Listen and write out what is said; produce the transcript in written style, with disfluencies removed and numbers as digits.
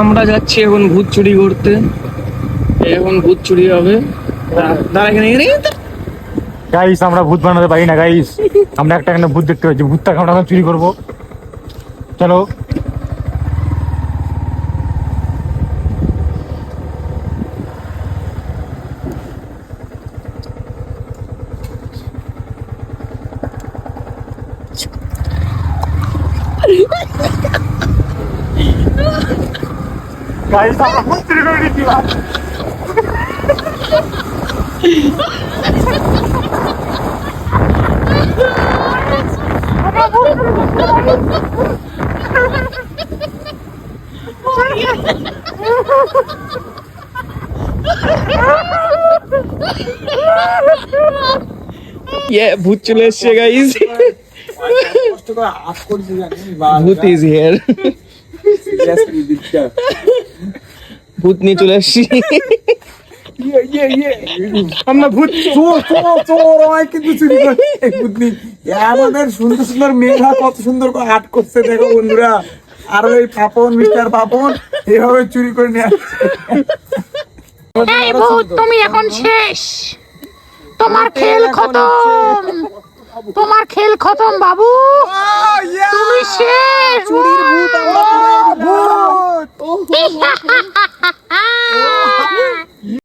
আমরা যাচ্ছি এখন ভূত চুরি করতে। এখন ভূত চুরি হবে। দাঁড়া এখানে গাইস, আমরা ভূত বানাতে পারি না গাইস। আমরা একটা এখানে ভূত দেখতে পাচ্ছি, ভূতটাকে আমরা চুরি করবো। চলো। গাইস, আমরা ভূত চুরি করে নিচ্ছি। ভূত চলে এসছে গাইস। ভূত ইজ হিয়ার। ভূত নিয়ে চলে আসছি। আমরা ভূত চোর আমায় কিন্তু চুরি করে ভূত নি। আমাদের সুন্দর সুন্দর মেঘা কত সুন্দর করে আর্ট করছে দেখো বন্ধুরা। আর ওই পাপন, মিস্টার পাপন এইভাবে চুরি করে নিয়ে আসছে। এই ভূত, তুমি এখন শেষ। তোমার খেল খতম। তোমার খেল খতম বাবু। তুমি শেষ। চুরির ভূত আমরা ভূত।